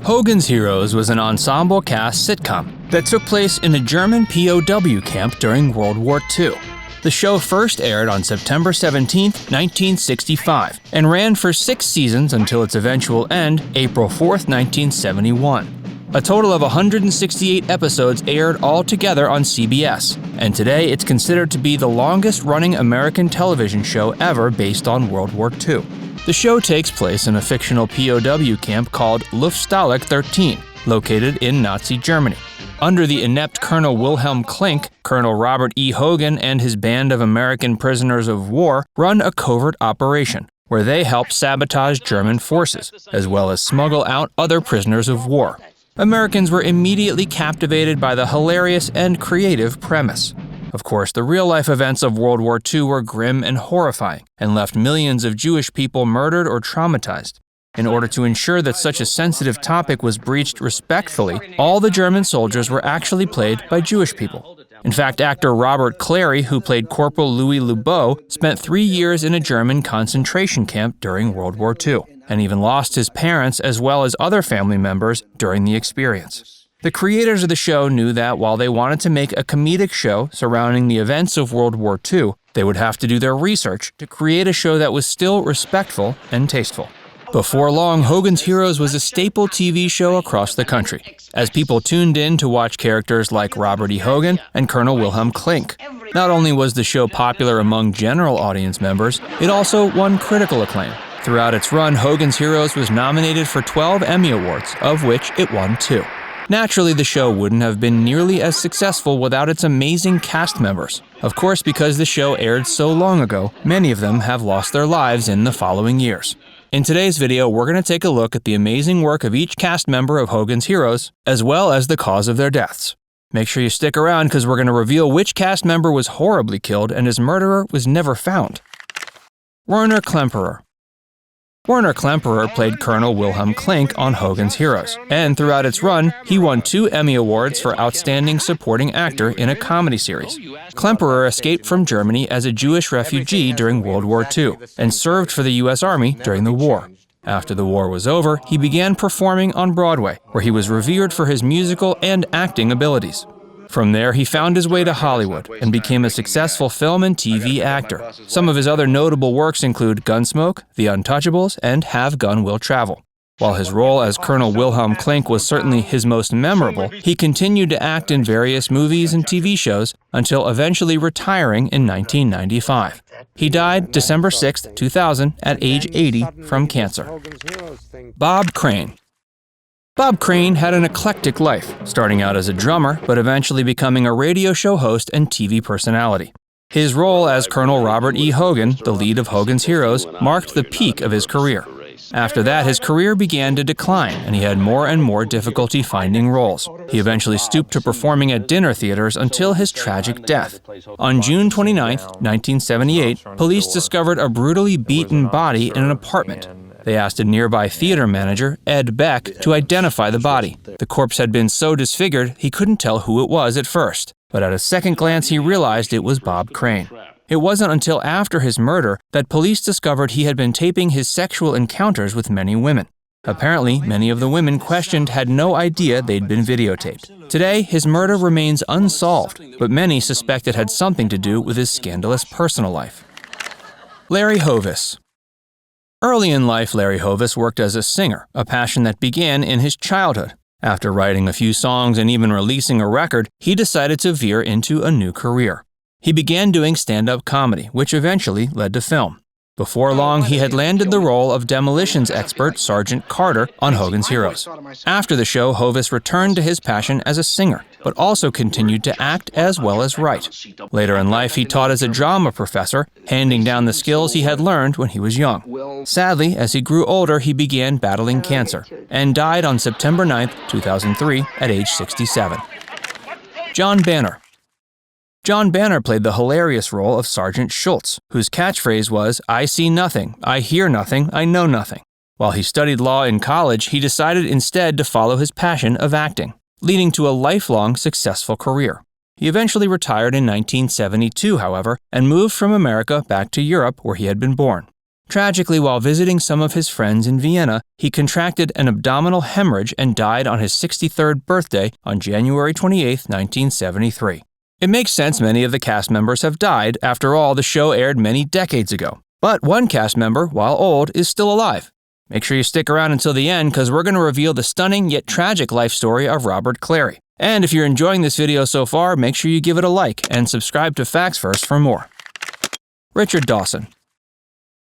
Hogan's Heroes was an ensemble cast sitcom that took place in a German POW camp during World War II. The show first aired on September 17, 1965, and ran for 6 seasons until its eventual end, April 4, 1971. A total of 168 episodes aired altogether on CBS, and today it's considered to be the longest-running American television show ever based on World War II. The show takes place in a fictional POW camp called Luft Stalag 13, located in Nazi Germany. Under the inept Colonel Wilhelm Klink, Colonel Robert E. Hogan and his band of American prisoners of war run a covert operation, where they help sabotage German forces, as well as smuggle out other prisoners of war. Americans were immediately captivated by the hilarious and creative premise. Of course, the real-life events of World War II were grim and horrifying, and left millions of Jewish people murdered or traumatized. In order to ensure that such a sensitive topic was breached respectfully, all the German soldiers were actually played by Jewish people. In fact, actor Robert Clary, who played Corporal Louis LeBeau, spent 3 years in a German concentration camp during World War II, and even lost his parents as well as other family members during the experience. The creators of the show knew that while they wanted to make a comedic show surrounding the events of World War II, they would have to do their research to create a show that was still respectful and tasteful. Before long, Hogan's Heroes was a staple TV show across the country, as people tuned in to watch characters like Robert E. Hogan and Colonel Wilhelm Klink. Not only was the show popular among general audience members, it also won critical acclaim. Throughout its run, Hogan's Heroes was nominated for 12 Emmy Awards, of which it won 2. Naturally, the show wouldn't have been nearly as successful without its amazing cast members. Of course, because the show aired so long ago, many of them have lost their lives in the following years. In today's video, we're going to take a look at the amazing work of each cast member of Hogan's Heroes, as well as the cause of their deaths. Make sure you stick around because we're going to reveal which cast member was horribly killed and his murderer was never found. Werner Klemperer. Werner Klemperer played Colonel Wilhelm Klink on Hogan's Heroes, and throughout its run, he won 2 Emmy Awards for Outstanding Supporting Actor in a Comedy Series. Klemperer escaped from Germany as a Jewish refugee during World War II, and served for the U.S. Army during the war. After the war was over, he began performing on Broadway, where he was revered for his musical and acting abilities. From there, he found his way to Hollywood and became a successful film and TV actor. Some of his other notable works include Gunsmoke, The Untouchables, and Have Gun Will Travel. While his role as Colonel Wilhelm Klink was certainly his most memorable, he continued to act in various movies and TV shows until eventually retiring in 1995. He died December 6, 2000, at age 80 from cancer. Bob Crane. Bob Crane had an eclectic life, starting out as a drummer, but eventually becoming a radio show host and TV personality. His role as Colonel Robert E. Hogan, the lead of Hogan's Heroes, marked the peak of his career. After that, his career began to decline, and he had more and more difficulty finding roles. He eventually stooped to performing at dinner theaters until his tragic death. On June 29, 1978, police discovered a brutally beaten body in an apartment. They asked a nearby theater manager, Ed Beck, to identify the body. The corpse had been so disfigured he couldn't tell who it was at first, but at a second glance he realized it was Bob Crane. It wasn't until after his murder that police discovered he had been taping his sexual encounters with many women. Apparently, many of the women questioned had no idea they'd been videotaped. Today, his murder remains unsolved, but many suspect it had something to do with his scandalous personal life. Larry Hovis. Early in life, Larry Hovis worked as a singer, a passion that began in his childhood. After writing a few songs and even releasing a record, he decided to veer into a new career. He began doing stand-up comedy, which eventually led to film. Before long, he had landed the role of demolitions expert Sergeant Carter on Hogan's Heroes. After the show, Hovis returned to his passion as a singer, but also continued to act as well as write. Later in life, he taught as a drama professor, handing down the skills he had learned when he was young. Sadly, as he grew older, he began battling cancer and died on September 9, 2003, at age 67. John Banner. John Banner played the hilarious role of Sergeant Schultz, whose catchphrase was, "I see nothing, I hear nothing, I know nothing." While he studied law in college, he decided instead to follow his passion of acting, leading to a lifelong successful career. He eventually retired in 1972, however, and moved from America back to Europe where he had been born. Tragically, while visiting some of his friends in Vienna, he contracted an abdominal hemorrhage and died on his 63rd birthday on January 28, 1973. It makes sense many of the cast members have died. After all, the show aired many decades ago. But one cast member, while old, is still alive. Make sure you stick around until the end because we're going to reveal the stunning yet tragic life story of Robert Clary. And if you're enjoying this video so far, make sure you give it a like and subscribe to Facts First for more. Richard Dawson.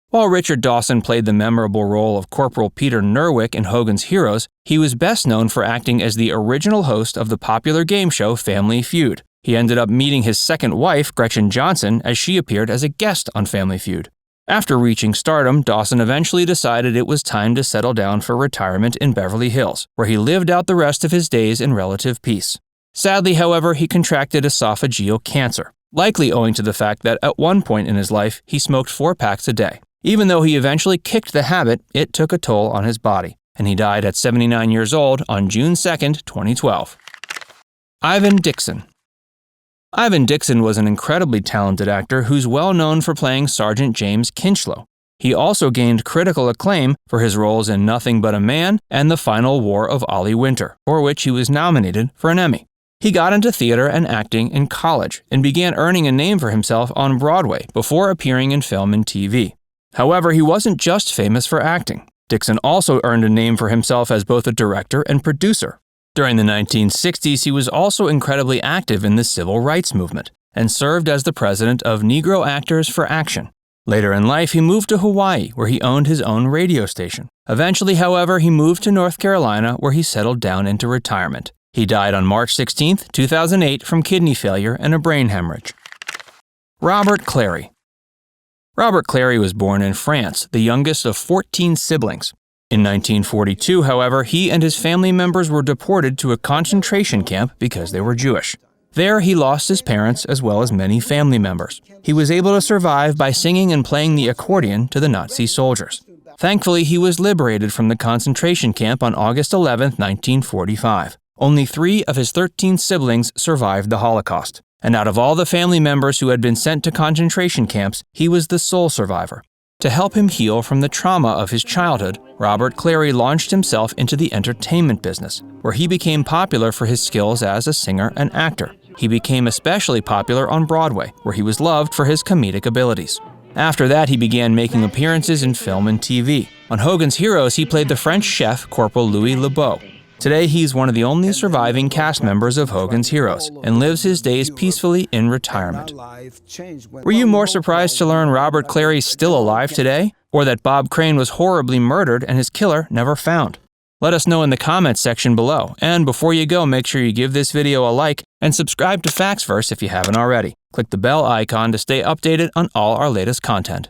While Richard Dawson played the memorable role of Corporal Peter Nerwick in Hogan's Heroes, he was best known for acting as the original host of the popular game show Family Feud. He ended up meeting his second wife, Gretchen Johnson, as she appeared as a guest on Family Feud. After reaching stardom, Dawson eventually decided it was time to settle down for retirement in Beverly Hills, where he lived out the rest of his days in relative peace. Sadly, however, he contracted esophageal cancer, likely owing to the fact that at one point in his life, he smoked 4 packs a day. Even though he eventually kicked the habit, it took a toll on his body, and he died at 79 years old on June 2, 2012. Ivan Dixon. Ivan Dixon was an incredibly talented actor who's well known for playing Sergeant James Kinchlow. He also gained critical acclaim for his roles in Nothing But a Man and The Final War of Ollie Winter, for which he was nominated for an Emmy. He got into theater and acting in college and began earning a name for himself on Broadway before appearing in film and TV. However, he wasn't just famous for acting. Dixon also earned a name for himself as both a director and producer. During the 1960s, he was also incredibly active in the civil rights movement and served as the president of Negro Actors for Action. Later in life, he moved to Hawaii, where he owned his own radio station. Eventually, however, he moved to North Carolina, where he settled down into retirement. He died on March 16, 2008 from kidney failure and a brain hemorrhage. Robert Clary. Robert Clary was born in France, the youngest of 14 siblings. In 1942, however, he and his family members were deported to a concentration camp because they were Jewish. There, he lost his parents as well as many family members. He was able to survive by singing and playing the accordion to the Nazi soldiers. Thankfully, he was liberated from the concentration camp on August 11, 1945. Only 3 of his 13 siblings survived the Holocaust. And out of all the family members who had been sent to concentration camps, he was the sole survivor. To help him heal from the trauma of his childhood, Robert Clary launched himself into the entertainment business, where he became popular for his skills as a singer and actor. He became especially popular on Broadway, where he was loved for his comedic abilities. After that, he began making appearances in film and TV. On Hogan's Heroes, he played the French chef Corporal Louis LeBeau. Today, he's one of the only surviving cast members of Hogan's Heroes and lives his days peacefully in retirement. Were you more surprised to learn Robert Clary's still alive today, or that Bob Crane was horribly murdered and his killer never found? Let us know in the comments section below, and before you go, make sure you give this video a like and subscribe to Facts First if you haven't already. Click the bell icon to stay updated on all our latest content.